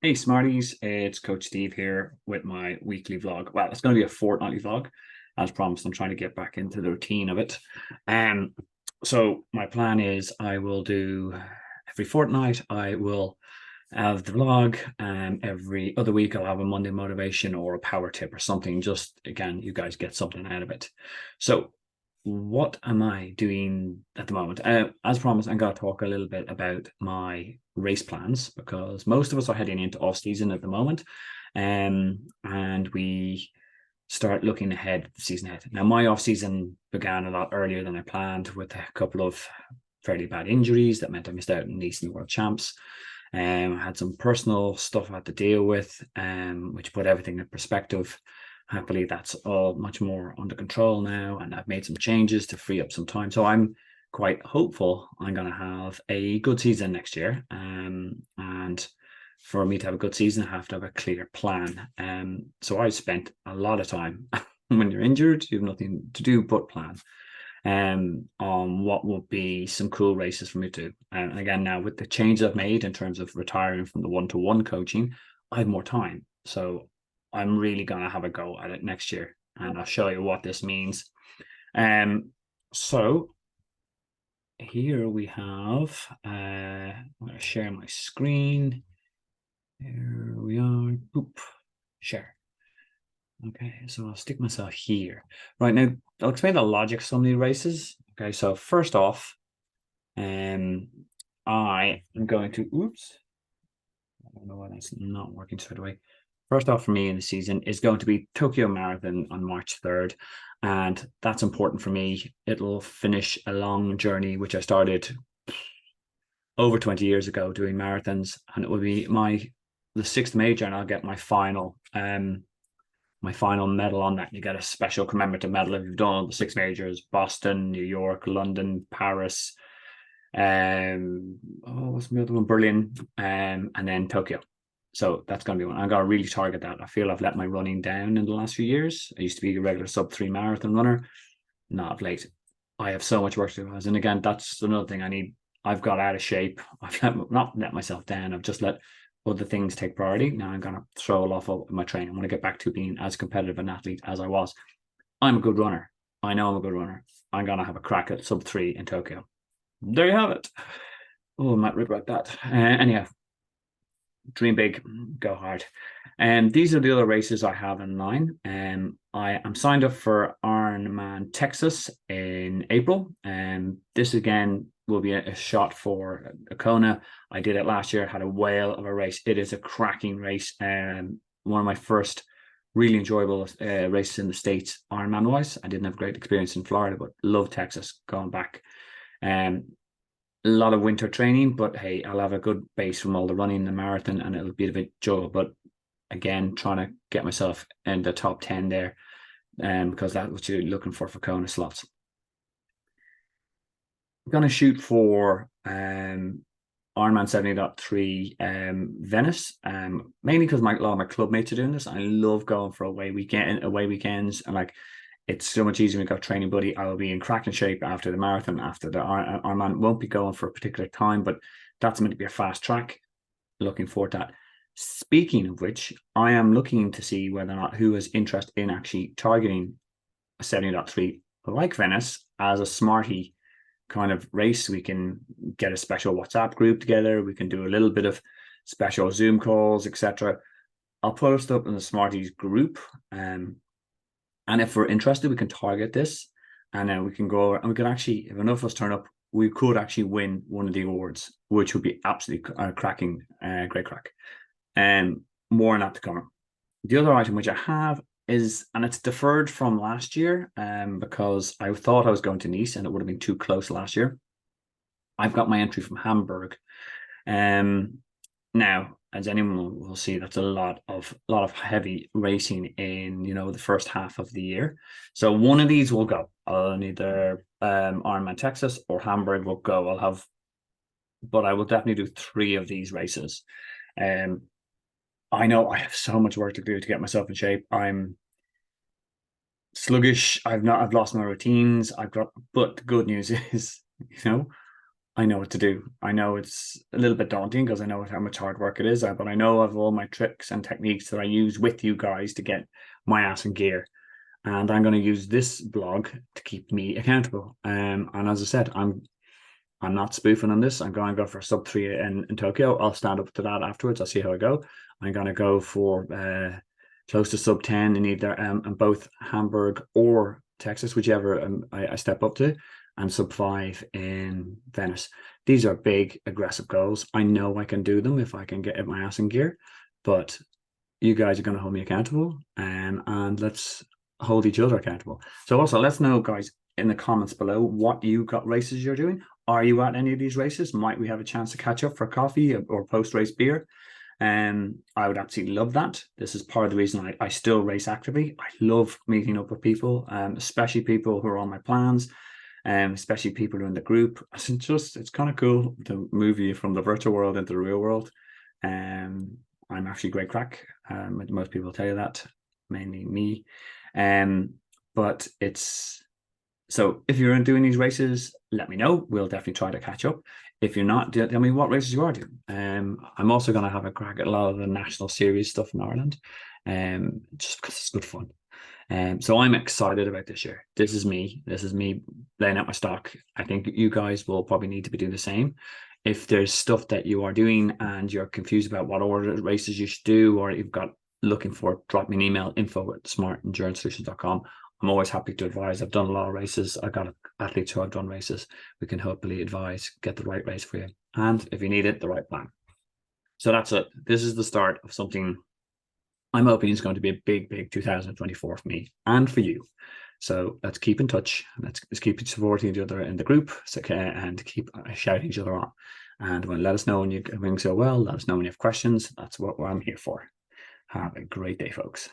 Hey Smarties, it's Coach Steve here with my weekly vlog. Well, it's going to be a fortnightly vlog. As promised, I'm trying to get back into the routine of it. Um, so my plan is I will do every fortnight, I will have the vlog, and every other week I'll have a Monday motivation or a power tip or something. Just again, you guys get something out of it. So what am I doing at the moment? As promised, I'm going to talk a little bit about my race plans because most of us are heading into off season at the moment, and we start looking ahead the season ahead. Now, my off season began a lot earlier than I planned with a couple of fairly bad injuries that meant I missed out on Nice and the World Champs. I had some personal stuff I had to deal with, which put everything in perspective. Happily, that's all much more under control now, and I've made some changes to free up some time. So I'm quite hopeful I'm going to have a good season next year. And for me to have a good season, I have to have a clear plan. So I spent a lot of time when you're injured, you have nothing to do but plan. On what would be some cool races for me to do. And again, now with the change I've made in terms of retiring from the one-to-one coaching, I have more time. So I'm really going to have a go at it next year, and I'll show you what this means. So here we have, I'm going to share my screen. There we are. Boop. Share. Okay, so I'll stick myself here. Right now, I'll explain the logic of some of these races. Okay, so first off, I am going to, oops, I don't know why that's not working straight away. First off for me in the season is going to be Tokyo Marathon on March 3rd. And that's important for me. It'll finish a long journey, which I started over 20 years ago doing marathons. And it will be the sixth major, and I'll get my final medal on that. You get a special commemorative medal if you've done all the six majors: Boston, New York, London, Paris, what's the other one? Berlin, and then Tokyo. So that's going to be one. I'm going to really target that. I feel I've let my running down in the last few years. I used to be a regular sub-3 marathon runner. Not of late. I have so much work to do. And again, that's another thing I need. I've got out of shape. Not let myself down. I've just let other things take priority. Now I'm going to throw a lot of my training. I want to get back to being as competitive an athlete as I was. I'm a good runner. I know I'm a good runner. I'm going to have a crack at sub-3 in Tokyo. There you have it. Oh, I might regret that. Anyhow, dream big, go hard. And these are the other races I have in line. I am signed up for Ironman Texas in April. And this again will be a shot for Kona. I did it last year, had a whale of a race. It is a cracking race. One of my first really enjoyable races in the States, Ironman wise. I didn't have a great experience in Florida, but love Texas going back. A lot of winter training, but hey, I'll have a good base from all the running and the marathon, and it'll be a bit enjoyable. But again, trying to get myself in the top 10 there, because that's what you're looking for Kona slots. I'm going to shoot for Ironman 70.3 Venice, mainly because a lot of my club mates are doing this. I love going for away weekends, and like, it's so much easier when you got a training buddy. I will be in cracking shape after the marathon, after the Ironman. Won't be going for a particular time, but that's meant to be a fast track. Looking forward to that. Speaking of which, I am looking to see whether or not who has interest in actually targeting a 70.3 like Venice as a smarty kind of race. We can get a special WhatsApp group together. We can do a little bit of special Zoom calls, etc. I'll post up in the Smarties group. And if we're interested, we can target this, and then we can go, and we can actually, if enough of us turn up, we could actually win one of the awards, which would be absolutely cracking, great crack. And more on that to come. The other item which I have is, and it's deferred from last year, because I thought I was going to Nice and it would have been too close last year. I've got my entry from Hamburg. Now, as anyone will see, that's a lot of heavy racing in the first half of the year. So one of these will go. I'll either Ironman Texas or Hamburg will go. But I will definitely do 3 of these races. I know I have so much work to do to get myself in shape. I'm sluggish. I've lost my routines. But the good news is, I know what to do. I know it's a little bit daunting because I know how much hard work it is, but I know of all my tricks and techniques that I use with you guys to get my ass in gear. And I'm going to use this blog to keep me accountable. And as I said, I'm not spoofing on this. I'm going to go for sub 3 in Tokyo. I'll stand up to that afterwards. I'll see how I go. I'm going to go for close to sub 10 in either in both Hamburg or Texas, whichever I step up to, and sub 5 in Venice. These are big, aggressive goals. I know I can do them if I can get my ass in gear, but you guys are going to hold me accountable, and let's hold each other accountable. So also, let's know, guys, in the comments below what you got races you're doing. Are you at any of these races? Might we have a chance to catch up for coffee or post-race beer? I would absolutely love that. This is part of the reason I still race actively. I love meeting up with people, especially people who are on my plans, especially people who are in the group. It's kind of cool to move you from the virtual world into the real world. I'm actually great crack. Most people tell you that, mainly me. But it's so if you're doing these races, let me know. We'll definitely try to catch up. If you're not, tell me what races you are doing. I'm also going to have a crack at a lot of the national series stuff in Ireland, just because it's good fun. So I'm excited about this year. This is me laying out my stock. I think you guys will probably need to be doing the same. If there's stuff that you are doing and you're confused about what order races you should do, or you've got looking for, drop me an email, info@SmartEnduranceSolutions.com. I'm always happy to advise. I've done a lot of races. I've got athletes who have done races. We can hopefully advise, get the right race for you. And if you need it, the right plan. So that's it. This is the start of something I'm hoping is going to be a big, big 2024 for me and for you. So let's keep in touch. Let's keep supporting each other in the group, and keep shouting each other on. And let us know when things go well. Let us know when you have questions. That's what I'm here for. Have a great day, folks.